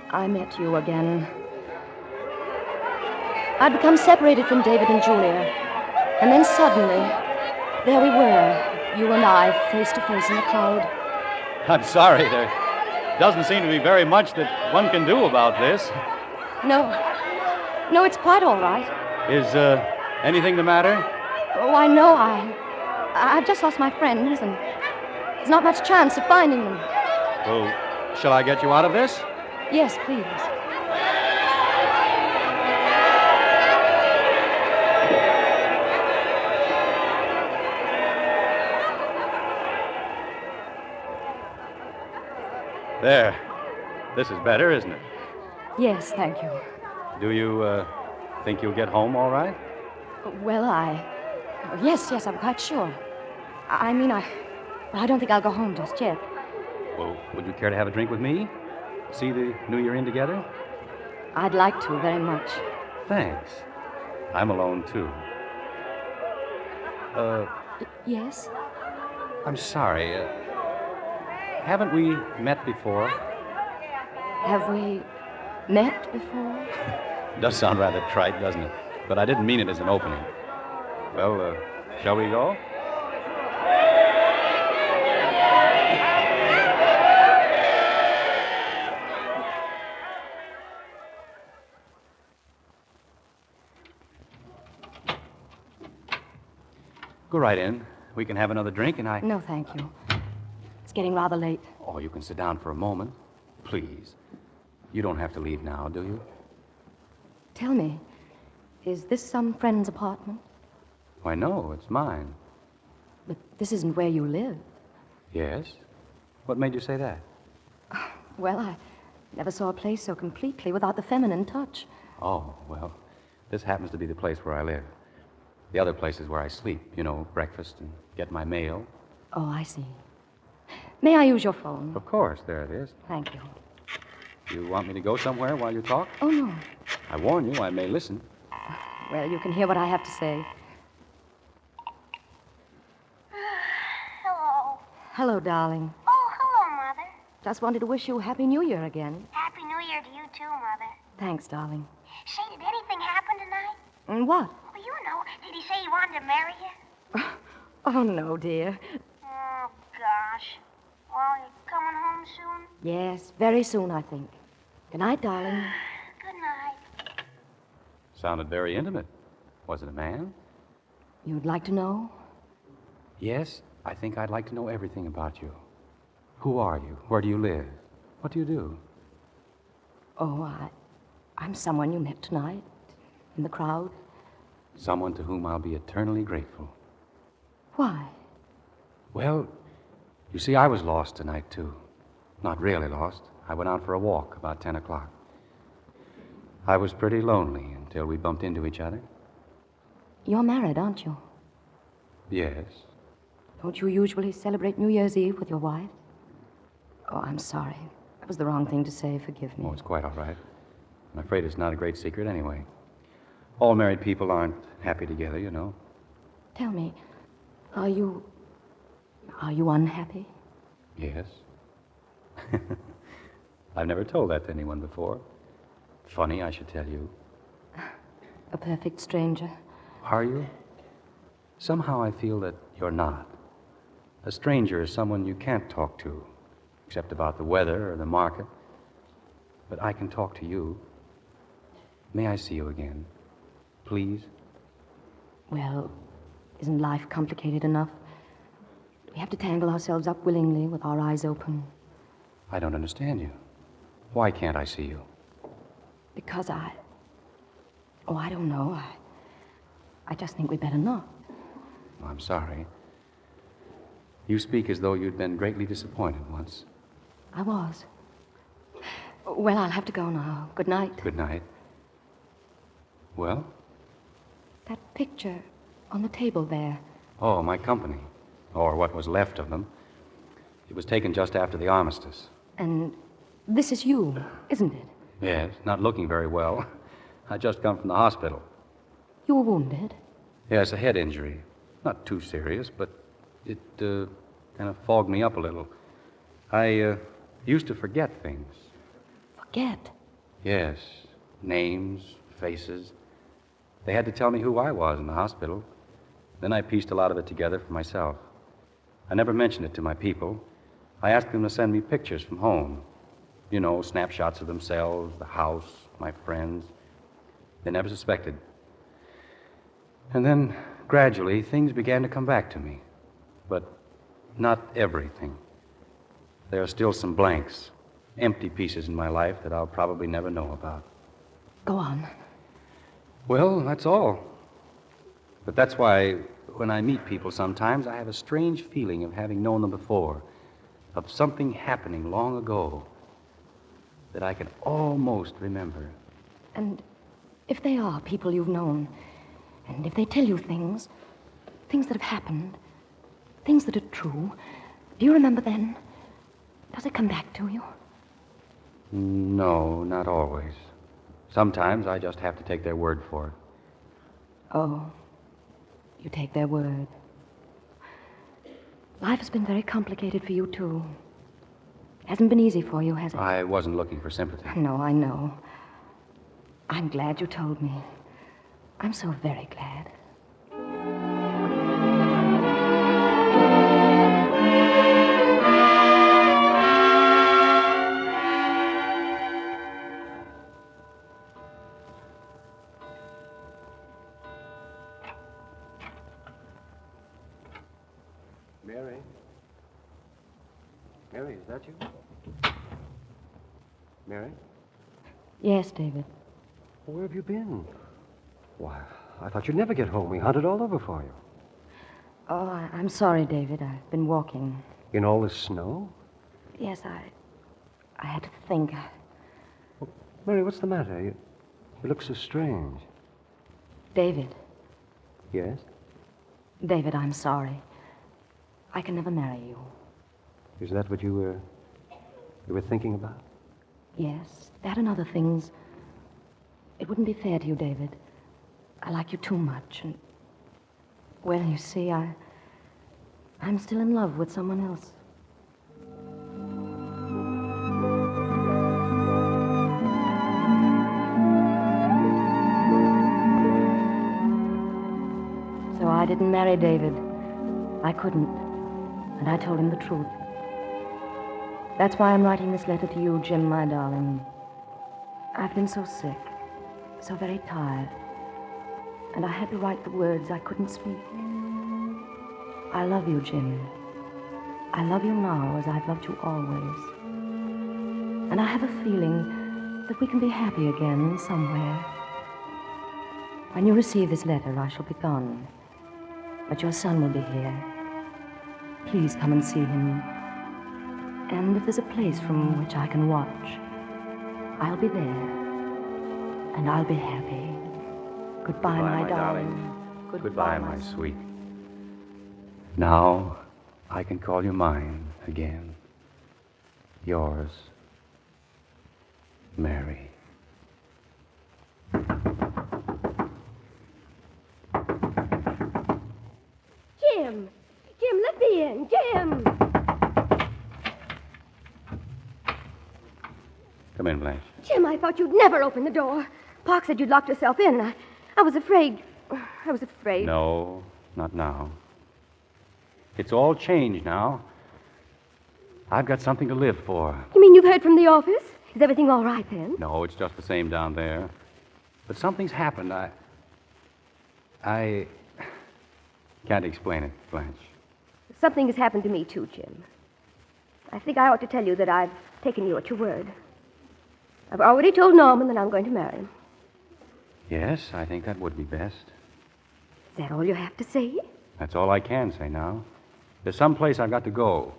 I met you again. I'd become separated from David and Julia, and then suddenly, there we were, you and I, face to face in the crowd. I'm sorry, there doesn't seem to be very much that one can do about this. No, it's quite all right. Is anything the matter? Oh, I know. I've just lost my friends, and there's not much chance of finding them. Well, shall I get you out of this? Yes, please. There. This is better, isn't it? Yes, thank you. Do you think you'll get home all right? Well, Yes, I'm quite sure. I don't think I'll go home just yet. Well, would you care to have a drink with me? See the New Year in together? I'd like to, very much. Thanks. I'm alone, too. Yes? I'm sorry. Haven't we met before? Have we met before? Does sound rather trite, doesn't it? But I didn't mean it as an opening. Well, shall we go? Go right in. We can have another drink, and No, thank you. It's getting rather late. Oh, you can sit down for a moment. Please. You don't have to leave now, do you? Tell me, is this some friend's apartment? Why, no, it's mine. But this isn't where you live. Yes? What made you say that? Well, I never saw a place so completely without the feminine touch. Oh, well, this happens to be the place where I live. The other place is where I sleep, breakfast and get my mail. Oh, I see. May I use your phone? Of course, there it is. Thank you. You want me to go somewhere while you talk? Oh, no. I warn you, I may listen. Well, you can hear what I have to say. Hello. Hello, darling. Oh, hello, Mother. Just wanted to wish you a Happy New Year again. Happy New Year to you, too, Mother. Thanks, darling. Say, did anything happen tonight? And what? Well, you know, did he say he wanted to marry you? Oh, no, dear. Oh, gosh. Well, you coming home soon? Yes, very soon, I think. Good night, darling. Good night. Sounded very intimate. Was it a man? You'd like to know? Yes, I think I'd like to know everything about you. Who are you? Where do you live? What do you do? Oh, I'm someone you met tonight in the crowd. Someone to whom I'll be eternally grateful. Why? Well, you see, I was lost tonight, too. Not really lost. I went out for a walk about 10 o'clock. I was pretty lonely until we bumped into each other. You're married, aren't you? Yes. Don't you usually celebrate New Year's Eve with your wife? Oh, I'm sorry. That was the wrong thing to say. Forgive me. Oh, it's quite all right. I'm afraid it's not a great secret anyway. All married people aren't happy together, you know. Tell me, are you unhappy? Yes. I've never told that to anyone before. Funny, I should tell you. A perfect stranger. Are you? Somehow I feel that you're not. A stranger is someone you can't talk to, except about the weather or the market. But I can talk to you. May I see you again? Please? Well, isn't life complicated enough? Do we have to tangle ourselves up willingly with our eyes open? I don't understand you. Why can't I see you? Because I don't know. I just think we better not. I'm sorry. You speak as though you'd been greatly disappointed once. I was. Well, I'll have to go now. Good night. Good night. Well? That picture on the table there. Oh, my company. Or what was left of them. It was taken just after the armistice. And this is you, isn't it? Yes, not looking very well. I just come from the hospital. You were wounded? Yes, a head injury. Not too serious, but it kind of fogged me up a little. I used to forget things. Forget? Yes, names, faces. They had to tell me who I was in the hospital. Then I pieced a lot of it together for myself. I never mentioned it to my people. I asked them to send me pictures from home. You know, snapshots of themselves, the house, my friends. They never suspected. And then, gradually, things began to come back to me. But not everything. There are still some blanks, empty pieces in my life that I'll probably never know about. Go on. Well, that's all. But that's why when I meet people sometimes, I have a strange feeling of having known them before, of something happening long ago that I can almost remember. And if they are people you've known, and if they tell you things that have happened, things that are true, do you remember then? Does it come back to you? No, not always. Sometimes I just have to take their word for it. Oh, you take their word. Life has been very complicated for you, too. Hasn't been easy for you, has it? I wasn't looking for sympathy. No, I know. I'm glad you told me. I'm so very glad. Mary? Mary, is that you? Mary? Yes, David. Where have you been? Why, I thought you'd never get home. We hunted all over for you. Oh, I'm sorry, David. I've been walking. In all this snow? Yes, I had to think. Well, Mary, what's the matter? You look so strange. David. Yes? David, I'm sorry. I can never marry you. Is that what you were thinking about? Yes, that and other things. It wouldn't be fair to you, David. I like you too much, and... Well, you see, I'm still in love with someone else. So I didn't marry David. I couldn't. And I told him the truth. That's why I'm writing this letter to you, Jim, my darling. I've been so sick, so very tired, and I had to write the words I couldn't speak. I love you, Jim. I love you now as I've loved you always. And I have a feeling that we can be happy again somewhere. When you receive this letter, I shall be gone, but your son will be here. Please come and see him. And if there's a place from which I can watch, I'll be there. And I'll be happy. Goodbye, my darling. Goodbye, my sweet. Now I can call you mine again. Yours, Mary. Jim! Jim, let me in! Jim! Come in, Blanche. Jim, I thought you'd never open the door. Park said you'd locked yourself in. I was afraid. I was afraid. No, not now. It's all changed now. I've got something to live for. You mean you've heard from the office? Is everything all right then? No, it's just the same down there. But something's happened. I can't explain it, Blanche. Something has happened to me, too, Jim. I think I ought to tell you that I've taken you at your word. I've already told Norman that I'm going to marry him. Yes, I think that would be best. Is that all you have to say? That's all I can say now. There's some place I've got to go.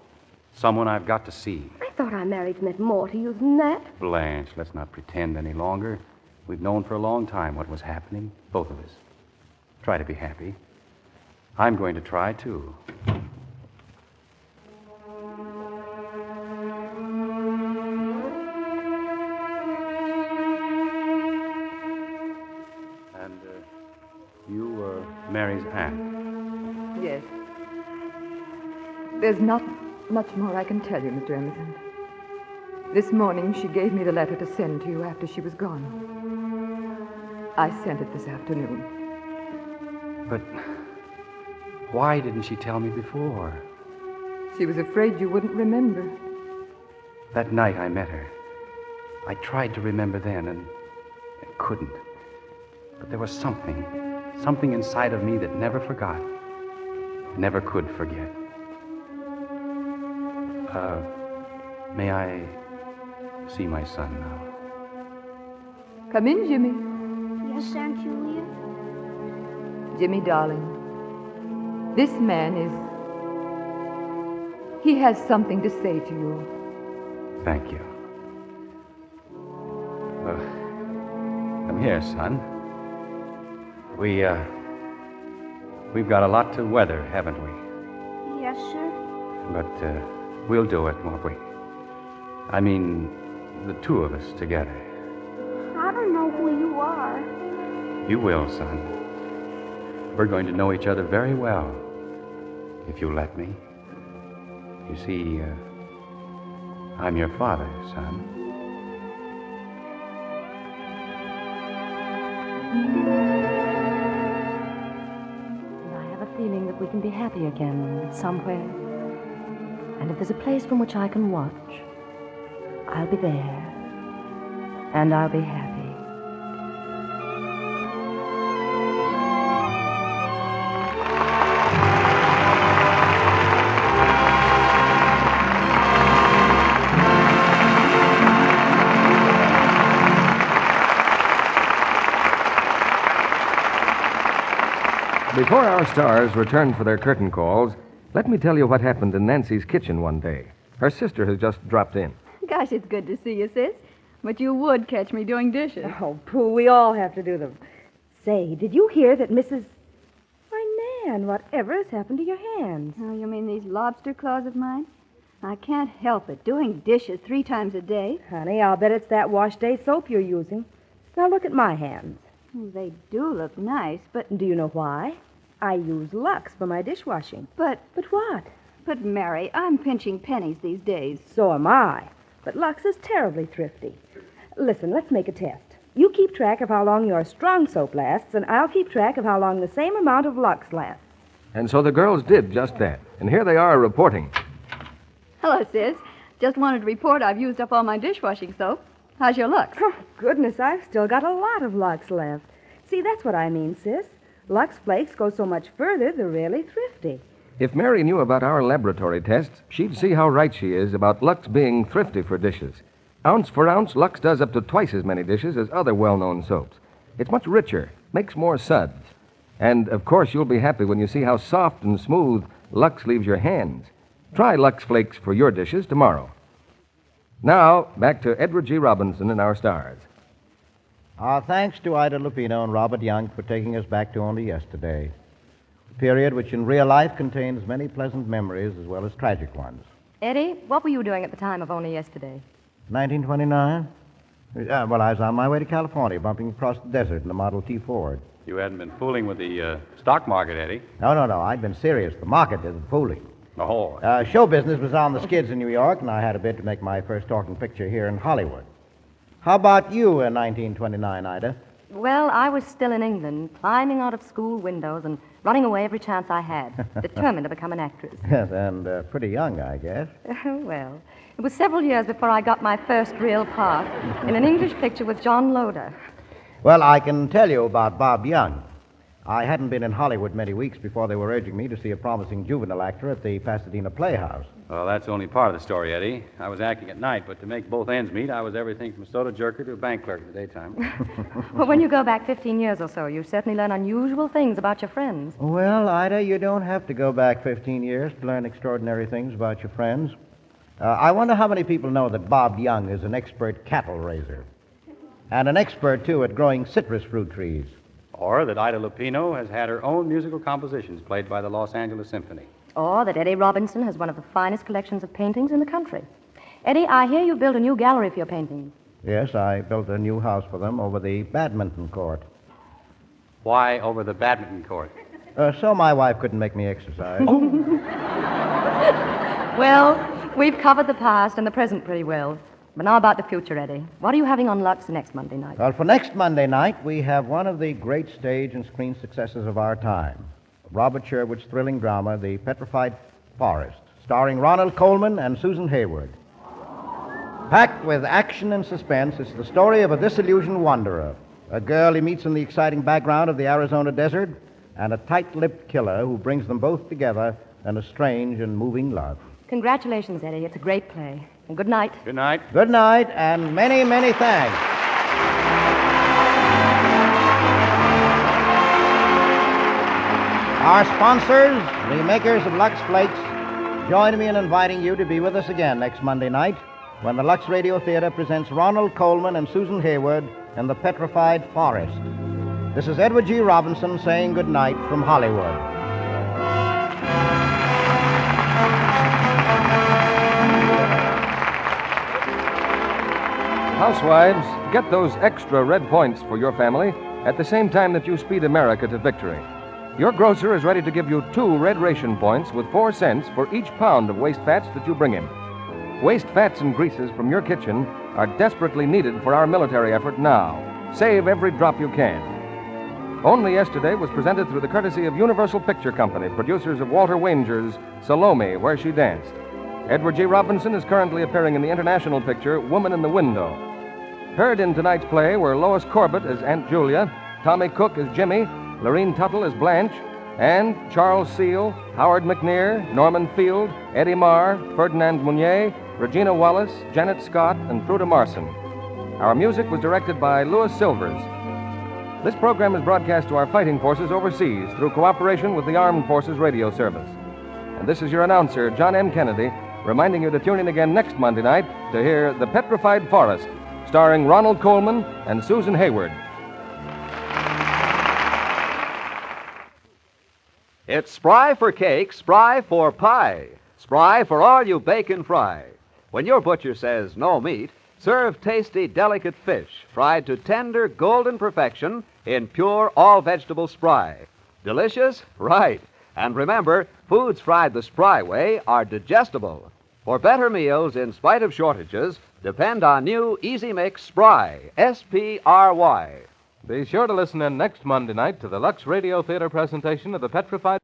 Someone I've got to see. I thought our marriage meant more to you than that. Blanche, let's not pretend any longer. We've known for a long time what was happening, both of us. Try to be happy. I'm going to try, too. And you Mary's aunt? Yes. There's not much more I can tell you, Mr. Emerson. This morning, she gave me the letter to send to you after she was gone. I sent it this afternoon. But why didn't she tell me before? She was afraid you wouldn't remember. That night I met her, I tried to remember then and couldn't. But there was something inside of me that never forgot, never could forget. May I see my son now? Come in, Jimmy. Yes, Aunt Julia? Jimmy, darling, this man he has something to say to you. Thank you. Well, come here, son. We've got a lot to weather, haven't we? Yes, sir. But we'll do it, won't we? I mean, the two of us together. I don't know who you are. You will, son. We're going to know each other very well, if you let me. You see, I'm your father, son. I have a feeling that we can be happy again somewhere. And if there's a place from which I can watch, I'll be there. And I'll be happy. Before our stars return for their curtain calls, let me tell you what happened in Nancy's kitchen one day. Her sister has just dropped in. Gosh, it's good to see you, sis. But you would catch me doing dishes. Oh, Pooh, we all have to do them. Say, did you hear that Mrs... Why, Nan, whatever has happened to your hands? Oh, you mean these lobster claws of mine? I can't help it. Doing dishes 3 times a day. Honey, I'll bet it's that wash day soap you're using. Now look at my hands. Oh, they do look nice, but... Do you know why? I use Lux for my dishwashing. But what? But, Mary, I'm pinching pennies these days. So am I. But Lux is terribly thrifty. Listen, let's make a test. You keep track of how long your strong soap lasts, and I'll keep track of how long the same amount of Lux lasts. And so the girls did just that. And here they are reporting. Hello, sis. Just wanted to report I've used up all my dishwashing soap. How's your Lux? Oh, goodness, I've still got a lot of Lux left. See, that's what I mean, sis. Lux flakes go so much further, they're really thrifty. If Mary knew about our laboratory tests, she'd see how right she is about Lux being thrifty for dishes. Ounce for ounce, Lux does up to twice as many dishes as other well-known soaps. It's much richer, makes more suds. And, of course, you'll be happy when you see how soft and smooth Lux leaves your hands. Try Lux Flakes for your dishes tomorrow. Now, back to Edward G. Robinson and our stars. Our thanks to Ida Lupino and Robert Young for taking us back to only yesterday, a period which in real life contains many pleasant memories as well as tragic ones. Eddie, what were you doing at the time of only yesterday? 1929? Well, I was on my way to California, bumping across the desert in a Model T Ford. You hadn't been fooling with the stock market, Eddie. No. I'd been serious. The market isn't fooling. Oh. Show business was on the skids in New York, and I had a bid to make my first talking picture here in Hollywood. How about you in 1929, Ida? Well, I was still in England, climbing out of school windows and running away every chance I had, determined to become an actress. Yes, and pretty young, I guess. Well, it was several years before I got my first real part in an English picture with John Loder. Well, I can tell you about Bob Young. I hadn't been in Hollywood many weeks before they were urging me to see a promising juvenile actor at the Pasadena Playhouse. Well, that's only part of the story, Eddie. I was acting at night, but to make both ends meet, I was everything from a soda jerker to a bank clerk in the daytime. Well, when you go back 15 years or so, you certainly learn unusual things about your friends. Well, Ida, you don't have to go back 15 years to learn extraordinary things about your friends. I wonder how many people know that Bob Young is an expert cattle raiser. And an expert, too, at growing citrus fruit trees. Or that Ida Lupino has had her own musical compositions played by the Los Angeles Symphony. Or that Eddie Robinson has one of the finest collections of paintings in the country. Eddie, I hear you built a new gallery for your paintings. Yes, I built a new house for them over the badminton court. Why over the badminton court? So my wife couldn't make me exercise. Well, we've covered the past and the present pretty well. But now about the future, Eddie. What are you having on Lux next Monday night? Well, for next Monday night, we have one of the great stage and screen successes of our time. Robert Sherwood's thrilling drama, The Petrified Forest, starring Ronald Colman and Susan Hayward. Packed with action and suspense, it's the story of a disillusioned wanderer, a girl he meets in the exciting background of the Arizona desert, and a tight-lipped killer who brings them both together in a strange and moving love. Congratulations, Eddie. It's a great play. And good night. Good night. Good night, and many, many thanks. Our sponsors, the makers of Lux Flakes, join me in inviting you to be with us again next Monday night when the Lux Radio Theatre presents Ronald Colman and Susan Hayward in The Petrified Forest. This is Edward G. Robinson saying good night from Hollywood. Housewives, get those extra red points for your family at the same time that you speed America to victory. Your grocer is ready to give you 2 red ration points with 4 cents for each pound of waste fats that you bring him. Waste fats and greases from your kitchen are desperately needed for our military effort now. Save every drop you can. Only Yesterday was presented through the courtesy of Universal Picture Company, producers of Walter Wanger's Salome, Where She Danced. Edward G. Robinson is currently appearing in the international picture Woman in the Window. Heard in tonight's play were Lois Corbett as Aunt Julia, Tommy Cook as Jimmy, Lorene Tuttle as Blanche, and Charles Seal, Howard McNear, Norman Field, Eddie Marr, Ferdinand Mounier, Regina Wallace, Janet Scott, and Fruta Marson. Our music was directed by Louis Silvers. This program is broadcast to our fighting forces overseas through cooperation with the Armed Forces Radio Service. And this is your announcer, John M. Kennedy, reminding you to tune in again next Monday night to hear The Petrified Forest, starring Ronald Colman and Susan Hayward. It's Spry for cake, Spry for pie, Spry for all you bake and fry. When your butcher says no meat, serve tasty, delicate fish, fried to tender, golden perfection in pure, all-vegetable Spry. Delicious? Right. And remember, foods fried the Spry way are digestible. For better meals, in spite of shortages, depend on new Easy Mix Spry, S-P-R-Y. Be sure to listen in next Monday night to the Lux Radio Theatre presentation of The Petrified